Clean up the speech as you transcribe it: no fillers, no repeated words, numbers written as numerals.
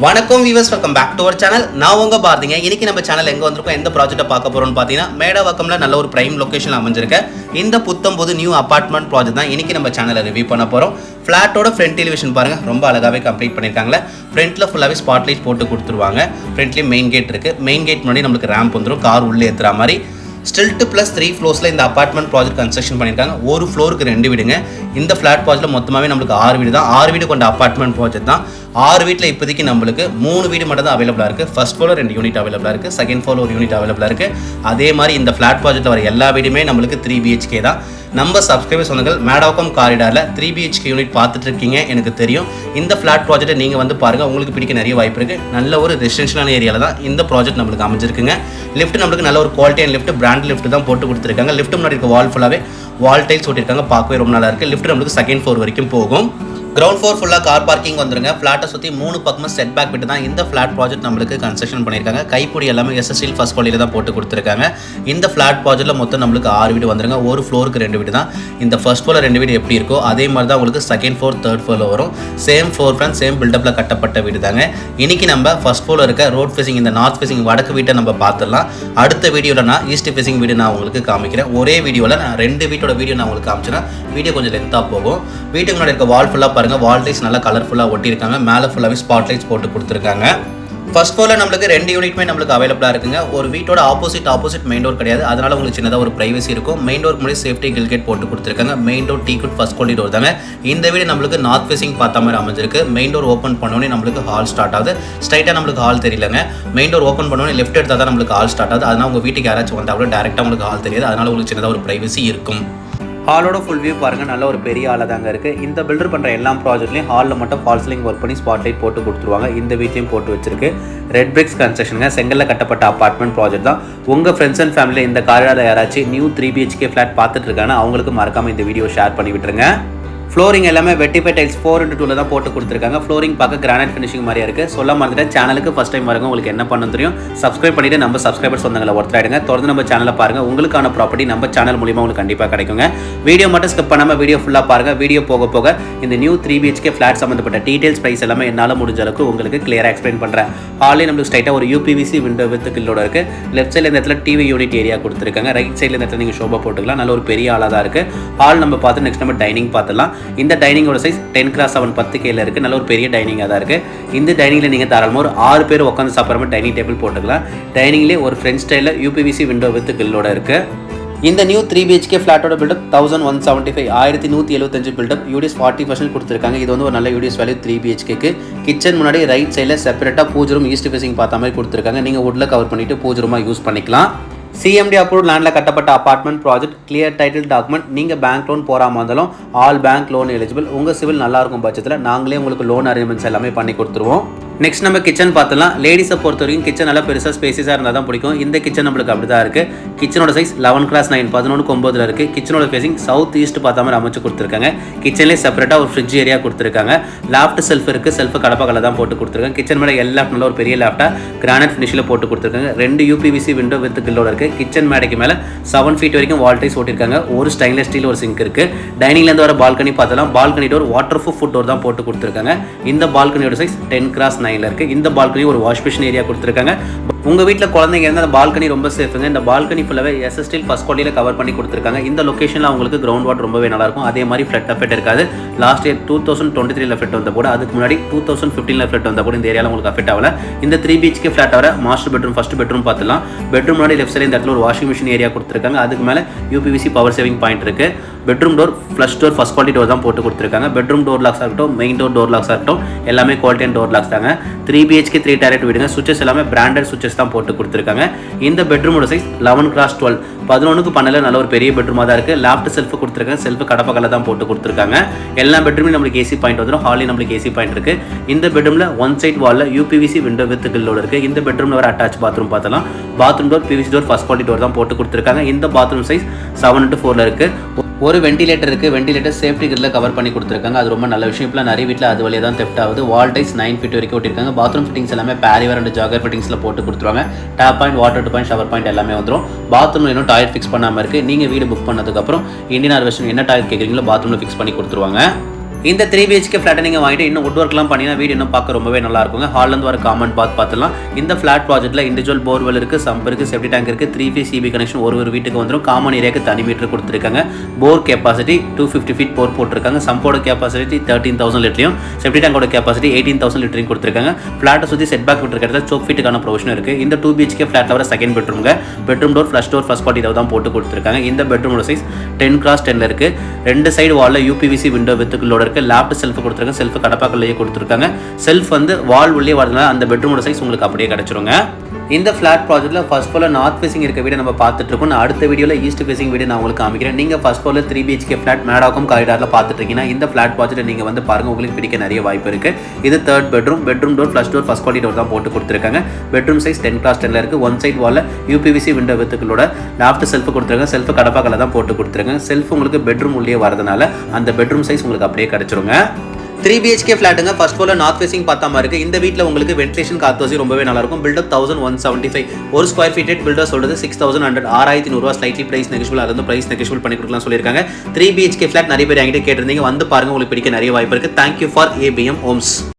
வணக்கம் viewers, welcome back to our channel. நான் உங்க பாரதிங்க. இன்னைக்கு நம்ம சேனல் எங்க வந்திருக்கோம், எந்த ப்ராஜெக்ட்டை பார்க்க போறோம்னு பார்த்தீங்கன்னா, மேடவாக்கம்ல நல்ல ஒரு பிரைம் லொகேஷன் அமைஞ்சிருக்க இந்த புத்தம்புது நியூ அபார்ட்மெண்ட் ப்ராஜெக்ட் தான் இன்னைக்கு நம்ம சேனல்ல ரிவ்யூ பண்ண போறோம். ஃபிளாட்டோட ஃப்ரண்ட் எலிவேஷன் பாருங்க, ரொம்ப அழகாவே கம்ப்ளீட் பண்ணிருக்காங்க. ஃப்ரண்ட்ல ஃபுல்லாவே ஸ்பாட்லைட் போட்டு கொடுத்துருவாங்க. ஃப்ரண்ட்லயே மெயின் கேட் இருக்கு. மெயின் கேட் முன்னாடி நமக்கு ரேம்ப் வந்துடும், கார் உள்ளே ஏத்துற மாதிரி. ஸ்டில்ட் ப்ளஸ் 3 ஃப்ளோர்ஸில் இந்த அப்பார்ட்மெண்ட் ப்ராஜெக்ட் கன்ஸ்ட்ரக்ஷன் பண்ணியிருக்காங்க. ஒரு ஃப்ளோருக்கு 2 வீடுங்க. இந்த ஃப்ளாட் ப்ராஜெக்ட்டில் மொத்தமாகவே நம்மளுக்கு 6 வீடு தான். 6 வீடு கொண்ட அப்பார்ட்மெண்ட் ப்ராஜெக்ட் தான். 6 வீட்டில் இப்போதைக்கு நம்மளுக்கு 3 வீடு மட்டும் தான் அவைலபிளாக இருக்குது. ஃபர்ஸ்ட் ஃப்ளோர் 2 யூனிட் அவைலபிளாக இருக்குது. செகண்ட் ஃப்ளோர் 1 யூனிட் அவைலபிளாக இருக்குது. அதே மாதிரி இந்த ஃப்ளாட் ப்ராஜெக்ட்டில் வர எல்லா வீடுமே நம்மளுக்கு 3 BHK தான். நம்ம சப்ஸ்கிரைபர் சொந்தங்கள் மேடவாக்கம் காரிடாரில் 3 BHK யூனிட் பார்த்துட்டு இருக்கீங்க, எனக்கு தெரியும். இந்த ஃப்ளாட் ப்ராஜெக்ட்டை நீங்கள் வந்து பாருங்கள், உங்களுக்கு பிடிக்க நிறைய வாய்ப்பு இருக்குது. நல்ல ஒரு ரெசிடென்ஷியலான ஏரியாவில் தான் இந்த ப்ராஜெக்ட் நம்மளுக்கு அமைஞ்சிருக்குங்க. லிஃப்ட் நம்மளுக்கு நல்ல ஒரு குவாலிட்டியான லிஃப்ட், பிராண்ட் லிஃப்ட் தான் போட்டு கொடுத்துருக்காங்க. லிஃப்ட் முன்னாடி இருக்க வால் ஃபுல்லாகவே வால் டைல்ஸ் ஓட்டிருக்காங்க, பார்க்கவே ரொம்ப நல்லா இருக்குது. லிஃப்ட் நம்மளுக்கு செகண்ட் ஃப்ளோர் வரைக்கும் போகும். கிரவுண்ட் ஃப்ளோர் ஃபுல்லாக கார் பார்க்கிங் வந்துருங்க. ஃப்ளாட்டை சுற்றி 3 பக்கமும் செட் பேக் விட்டு தான் இந்த ஃப்ளாட் ப்ராஜெக்ட் நம்மளுக்கு கன்ஸ்ட்ரக்ஷன் பண்ணியிருக்காங்க. கைப்பொடி எல்லாமே எஸ்எஸ்எல் ஃபர்ஸ்ட் குவாலிட்டியில் தான் போட்டு கொடுத்துருக்காங்க. இந்த ஃப்ளாட் ப்ராஜெக்ட்டில் மொத்தம் நம்மளுக்கு 6 வீடு வந்துருங்க. ஒரு ஃப்ளோருக்கு 2 வீடு தான். இந்த ஃபர்ஸ்ட் ஃப்ளோரில் 2 வீடு எப்படி இருக்கோ அதே மாதிரி தான் உங்களுக்கு செகண்ட் ஃப்ளோர், தேர்ட் ஃப்ளோரில் வரும். சேம் ஃப்ளோர் பிளான், சேம் பில்டப்பில் கட்டப்பட்ட வீடு தாங்க. இன்னைக்கு நம்ம ஃபர்ஸ்ட் ஃப்ளோரில் இருக்க ரோட் ஃபேசிங், இந்த நார்த் ஃபேசிங் வடக்கு வீட்டை நம்ம பார்த்துடலாம். அடுத்த வீடியோவில் நான் ஈஸ்ட் ஃபேசிங் வீடு நான் உங்களுக்கு காமிக்கிறேன். ஒரே வீடியோவில் நான் 2 வீட்டோட வீடியோ நான் உங்களுக்கு காமிச்சேன்னா வீடியோ கொஞ்சம் லென்த்தாக போகும். வீட்டுக்கு முன்னாடி இருக்க வால் ஃபுல்லாக பாருங்கள், வால் டைல்ஸ் நல்லா கலர்ஃபுல்லாக ஒட்டியிருக்காங்க. மேலே ஃபுல்லாகவே ஸ்பாட்லைட்ஸ் போட்டு கொடுத்துருக்காங்க. ஃபர்ஸ்ட் ஃப்ளோரில் நம்மளுக்கு 2 யூனிட்மே நம்மளுக்கு அவைலபிளாக இருக்குங்க. ஒரு வீட்டோட ஆப்போசிட் மெயின் டோர் கிடையாது, அதனால உங்களுக்கு சின்னதாக ஒரு பிரைவசி இருக்கும். மெயின் டோருக்கு முன்னாடி சேஃப்டி கில் கேட் போட்டு கொடுத்துருக்காங்க. Main door tea good first quality door தாங்க. இந்த வீடு நம்மளுக்கு நார்த் ஃபேசிங் பார்த்த மாதிரி அமைஞ்சிருக்கு. மெயின் டோர் ஓப்பன் பண்ணோடனே நம்மளுக்கு ஹால் ஸ்டார்ட் ஆகுது. ஸ்ட்ரைட்டாக நம்மளுக்கு ஹால் தெரியலங்க. மெயின் டோர் ஓப்பன் பண்ணோடனே லெஃப்ட் எடுத்தால் தான் நம்மளுக்கு ஹால் ஸ்டார்ட் ஆகுது. அதனால் உங்கள் வீட்டுக்கு யாராச்சும் வந்தால் கூட டேரெக்டாக உங்களுக்கு ஹால் தெரியாது, அதனால உங்களுக்கு சின்னதாக ஒரு பிரைவசி இருக்கும். ஹாலோட ஃபுல் வியூ பாருங்கள், நல்ல ஒரு பெரிய ஹாலாக தாங்க இருக்குது. இந்த பில்டர் பண்ணுற எல்லா ப்ராஜெக்ட்லையும் ஹாலில் மட்டும் ஃபால் சீலிங் ஒர்க் பண்ணி ஸ்பாட்லைட் போட்டு கொடுத்துருவாங்க. இந்த வீட்லையும் போட்டு வச்சிருக்கு. ரெட் பிரிக்ஸ் கன்ஸ்ட்ரக்ஷனுங்க, செங்கல்ல கட்டப்பட்ட அப்பார்ட்மெண்ட் ப்ராஜெக்ட் தான். உங்கள் ஃப்ரெண்ட்ஸ் அண்ட் ஃபேமிலியில் இந்த காரிடாரில் யாராச்சும் நியூ 3 BHK ஃப்ளாட் பார்த்துட்டு இருக்காங்கன்னா அவங்களுக்கு மறக்காமல் இந்த வீடியோ ஷேர் பண்ணி விட்டுருங்க. ஃப்ளோரிங் எல்லாமே வெட்டிஃபை டைல்ஸ் 4x2 தான் போட்டு கொடுத்துருக்காங்க. ஃப்ளோரிங் பார்க்க கிரானைட் ஃபினிஷிங் மாதிரியா இருக்குது. சொல்ல மறந்துட்டேன், சேனலுக்கு ஃபஸ்ட் டைம் வரங்க உங்களுக்கு என்ன பண்ண தெரியும், சப்ஸ்கிரைப் பண்ணிவிட்டு நம்ம சப்ஸ்கிரைபர் சொந்தங்களை ஒருத்தராயிடுங்க. தொடர்ந்து நம்ம சேனலை பாருங்கள், உங்களுக்கான ப்ராப்பர்ட்டி நம்ம சேனல் மூலியமாக உங்களுக்கு கண்டிப்பாக கிடைக்குங்க. வீடியோ மட்டும் ஸ்கிப் பண்ணாமல் வீடியோ ஃபுல்லாக பாருங்கள். வீடியோ போக போக இந்த நியூ 3 BHK ஃப்ளாட் சம்மந்தப்பட்ட டீடைல்ஸ் ப்ரைஸ் எல்லாமே என்னால் முடிஞ்ச அளவுக்கு உங்களுக்கு கிளியராக எக்ஸ்பிளைன் பண்ணுறேன். ஹாலே நம்மளுக்கு ஸ்ட்ரைட்டாக ஒரு UPVC விண்டோ வித் கில்லோட இருக்குது. லெஃப்ட் சைடில் இந்த இடத்துல டிவி யூனிட் ஏரியா கொடுத்துருக்காங்க. ரைட் சைடில் இந்த இடத்துல நீங்கள் ஷோபா போட்டுக்கலாம். நல்ல ஒரு பெரிய ஹாலாக தான் இருக்குது. ஹால் நம்ம பார்த்து நெக்ஸ்ட் நம்ம டைனிங் பார்த்துலாம். இந்த டைனிங்கோட சைஸ் 10x7 10Kல இருக்குது. நல்ல ஒரு பெரிய டைனிங்காக தான் இருக்குது. இந்த டைனிங்கில் நீங்கள் தாராளமாக ஒரு 6 பேர் உட்காந்து சாப்பிட்ற மாதிரி டைனிங் டேபிள் போட்டுக்கலாம். டைனிங்லேயே ஒரு ஃப்ரெண்ட் ஸ்டைலில் UPVC விண்டோ வித் கில்லோட இருக்குது. இந்த நியூ 3 BHK ஃப்ளாட்டோட பில்டப் 1175 1175 பில்டப் UDS 40% கொடுத்துருக்காங்க. இது வந்து ஒரு நல்ல UDS வேல்யூ 3 BHKக்கு. கிச்சன் முன்னாடி ரைட் சைடில் செப்பரேட்டாக பூஜை ரூம் ஈஸ்ட் ஃபேசிங் பார்த்த மாதிரி கொடுத்துருக்காங்க. நீங்கள் வுட்டில் கவர் பண்ணிவிட்டு பூஜை ரூமாக யூஸ் பண்ணிக்கலாம். CMD அப்ரூவ்ட் லேண்டில் கட்டப்பட்ட apartment project, clear title document. நீங்கள் பேங்க் லோன் போகாமல் இருந்தாலும் ஆல் பேங்க் லோன் எலிஜிபிள். உங்கள் சிவில் நல்லா இருக்கும் பட்சத்தில் நாங்களே உங்களுக்கு லோன் அரேஞ்ச்மெண்ட்ஸ் எல்லாமே பண்ணி கொடுத்துருவோம். நெக்ஸ்ட் நம்ம கிச்சன் பார்த்துலாம். லேடிஸை பொறுத்த வரைக்கும் கிச்சன் நல்லா பெருசாக ஸ்பேசிஸாக இருந்தால் தான் பிடிக்கும். இந்த கிச்சன் நம்மளுக்கு அப்படி தான் இருக்குது. கிச்சனோட சைஸ் 11x9 11:9 இருக்குது. கிச்சனோட ஃபேசிங் சவுத் ஈஸ்ட் பார்த்த மாதிரி அமைச்சு கொடுத்துருக்காங்க. கிச்சன்லேயே செப்பரேட்டாக ஒரு ஃப்ரிட்ஜ் ஏரியா கொடுத்துருக்காங்க. லேஃப்ட் செல்ஃப் இருக்குது. செல்ஃப் கடப்பாக்கல்ல தான் போட்டு கொடுத்துருக்காங்க. கிச்சன் மேலே எல்லா நல்ல ஒரு பெரிய லேஃப்டாக கிரானைட் ஃபினிஷில் போட்டு கொடுத்துருக்காங்க. 2 UPVC விண்டோ வித் கில்லோட இருக்குது. கிச்சன் மேடைக்கு மேலே 7 feet வரைக்கும் வால் டைல்ஸ் ஓட்டிருக்காங்க. ஒரு ஸ்டைன்லெஸ் ஸ்டீல் ஒரு சிங்க் இருக்குது. டைனிங்லேருந்து வர பால்கனி பார்த்தலாம். Balcony door water proof door தான் போட்டு கொடுத்துருக்காங்க. இந்த பால்கனியோட சைஸ் 10x9 இருக்குது. இந்த பால்கனி ஒரு வாஷ் பேஷன் ஏரியா கொடுத்துருக்காங்க. உங்கள் வீட்டில் குழந்தைங்க இருந்தால் அந்த பால்கனி ரொம்ப சேஃபுங்க. இந்த பால்கனி ஃபுல்லாகவே SSL ஃபர்ஸ்ட் குவாலிட்டியில் கவர் பண்ணி கொடுத்துருக்காங்க. இந்த லொக்கேஷனில் அவங்களுக்கு கிரவுண்ட் வாட்டர் ரொம்பவே நல்லாயிருக்கும். அதே மாதிரி ஃப்ளட் அஃபெக்ட் இருக்காது. லாஸ்ட் இயர் 2023 ஃப்ளட் வந்த கூட, அதுக்கு முன்னாடி 2015 ஃப்ளட் வந்த கூட இந்த ஏரியாவில் உங்களுக்கு அஃபெக்ட் ஆகல. இந்த 3 BHK ஃப்ளாட் வர மாஸ்டர் பெட்ரூம், ஃபர்ஸ்ட் பெட்ரூம் பார்த்துலாம். பெட்ரூம் முன்னாடி லெஃப்ட் சைடு இந்த இடத்துல ஒரு வாஷிங் மிஷின் ஏரியா கொடுத்துருக்காங்க. அதுக்கு மேலே UPVC பவர் சேவிங் பாயிண்ட் இருக்குது. Bedroom door flush door first quality door தான் போட்டு கொடுத்துருக்காங்க. பெட்ரூம் டோர் லாக்ஸாக இருக்கட்டும், மெயின் டோர் லாக்ஸாக இருக்கட்டும், எல்லாமே குவாலிட்டியான டோர் லாக்ஸ் தாங்க. 3 BHK 3 டைரக்ட் வீடுங்க. சுவிச்சஸ் எல்லாமே பிராண்டட் சுவிச்சஸ் தான் போட்டு கொடுத்துருக்காங்க. இந்த பெட்ரூமோட சைஸ் 11x12 11:12 நல்ல ஒரு பெரிய பெட்ரூமாக தான் இருக்குது. லேஃப்ட் செல்ஃப் கொடுத்துருக்காங்க. செல்ஃப் கடப்பக்கல்ல தான் போட்டு கொடுத்துருக்காங்க. எல்லா பெட்ரூமே நம்மளுக்கு AC பாயிண்ட் வந்துடும். ஹாலில் நம்மளுக்கு AC பாயிண்ட் இருக்குது. இந்த பெட்ரூமில் ஒன் சைட் வாலில் UPVC விண்டோ வித் கில்லோட இருக்குது. இந்த பெட்ரூமில் வர அட்டாச் பாத்ரூம் பார்த்தலாம். Bathroom door PVC door first quality door தான் போட்டு கொடுத்துருக்காங்க. இந்த பாத்ரூம் சைஸ் 7x4 இருக்குது. ஒரு வெண்டிலேட்டர் இருக்குது. வெண்டிலேட்டர் சேஃப்டி கிரில் கவர் பண்ணி கொடுத்துருக்காங்க. அது ரொம்ப நல்ல விஷயம். இப்போலாம் நிறைய வீட்டில் அது வழியாக தான் தெஃப்ட் ஆகுது. வால் டைல்ஸ் 9 feet வரைக்கும் ஓட்டிருக்காங்க. பாத்ரூம் ஃபிட்டிங்ஸ் எல்லாமே பேரிவர் அண்ட் ஜாகர் ஃபிட்டிங்ஸில் போட்டு கொடுத்துருவாங்க. Tap point, water point, shower point எல்லாமே வந்துடும். பாத்ரூமில் இன்னும் டாய்லெட் ஃபிக்ஸ் பண்ணாமல் இருக்குது. நீங்கள் வீடு புக் பண்ணதுக்கப்புறம் இந்தியன் ஆர்வேஷன் என்ன டாய்லெட் கேட்குறீங்களோ பாத்ரூமில் ஃபிக்ஸ் பண்ணி கொடுத்துருவாங்க. இந்த 3 BHK ஃபிளாட்டை நீங்கள் வாங்கிட்டு இன்னும் வுட் ஒர்க்லாம் பண்ணினா வீடு இன்னும் பார்க்க ரொம்பவே நல்லா இருக்குங்க. ஹால்லேருந்து வர காமன் பார்த்துலாம். இந்த ஃபிளாட் ப்ராஜெக்ட்டில் இண்டிவிஜுவல் போர்வெல் இருக்குது, சம்ப் இருக்குது, செப்டி டேங்க் இருக்குது, 3 phase CB கனெக்ஷன் ஒரு வீட்டுக்கு வந்துடும். காமன் ஏரியாவுக்கு தனி மீட்டர் கொடுத்துருக்காங்க. போர் கெப்பாசிட்டி 250 feet போர் போட்டிருக்காங்க. சம்போட கெப்பாசிட்டி 13,000 லிட்டரையும், செப்டி டேங்கோட கெப்பாசிட்டி 18,000 லிட்டரையும் கொடுத்துருக்காங்க. ஃபிளாட்டை சுற்றி செட் பேக் விட்டுருக்கிறத சோக் ஃபீட்டுக்கான ப்ரொவிஷன் இருக்குது. இந்த 2 BHK ஃபிளாட்டில் வர செகண்ட் பெட்ரூமுங்க. Bedroom door flush door first party தான் போட்டு கொடுத்துருக்காங்க. இந்த பெட்ரூமோட சைஸ் 10x10 இருக்குது. 2 சைடு வாலில் UPVC விண்டோ வித்துக்குள்ளோட இருக்குது. லேப்ட் செல்ஃப் கொடுத்துருக்காங்க. செல்ஃப் கடப்பாக்கல்லையே கொடுத்துருக்காங்க. செல்ஃப் வந்து வால் உள்ளே வரதுனால அந்த பெட்ரூமோட சைஸ் உங்களுக்கு அப்படியே கிடைச்சிருங்க. இந்த ஃபிளாட் ப்ராஜெக்ட்டில் ஃபர்ஸ்ட் ஃப்ளோரில் நார்த் ஃபேசிங் இருக்க வீடு நம்ம பார்த்துட்டு இருக்கோம். நான் அடுத்த வீடியோவில் ஈஸ்ட் ஃபேசிங் வீடு நான் உங்களுக்கு காமிக்கிறேன். நீங்கள் ஃபர்ஸ்ட் ஃப்ளோரில் 3 BHK ஃபிளாட் மேடாக்கம் காரிடாரில் பார்த்துட்டு இருக்கீங்கன்னா இந்த ஃபிளாட் ப்ராஜெக்ட் நீங்கள் வந்து பாருங்கள், உங்களுக்கு பிடிக்க நிறைய வாய்ப்பு இருக்குது. இது third bedroom. Bedroom door flush door first quality door தான் போட்டு கொடுத்துருக்காங்க. பெட்ரூம் சைஸ் 10x10 இருக்குது. ஒன் சைட் வாலில் UPVC விண்டோ வித்துக்களோட லாஃப்ட் செல்ஃப் கொடுத்துருக்காங்க. செல்ஃப் கடப்பாக்கல்ல தான் போட்டு கொடுத்துருக்காங்க. செல்ஃப் உங்களுக்கு பெட்ரூம் உள்ளே வரதுனால அந்த பெட்ரூம் சைஸ் உங்களுக்கு அப்படியே கிடைச்சிருங்க. 3 BHK ஃபிளாட்டுங்க. ஃபர்ஸ்ட் ஃப்ளோரில் நார்த் ஃபேசிங் பார்த்தா மாதிரி இருக்குது. இந்த வீட்டில் உங்களுக்கு வென்டிலேஷன் காத்து வசதி ரொம்பவே நல்லாயிருக்கும். பில்டப் 1175 ஒரு ஸ்கொயர் ஃபீட் ரேட். பில்டர் சொல்கிறது 6,100 6100 ஸ்லைட்லி ப்ரைஸ் நெகோஷியபிள். அது வந்து ப்ரைஸ் நெகோஷியபிள் பண்ணி கொடுக்கலாம் சொல்லியிருக்காங்க. 3 BHK ஃபிளாட் நிறைய பேர் என்கிட்ட கேட்டிருந்தீங்க. வந்து பாருங்கள், உங்களுக்கு பிடிக்க நிறைய வாய்ப்பு இருக்குது. Thank you for ABM Holmes.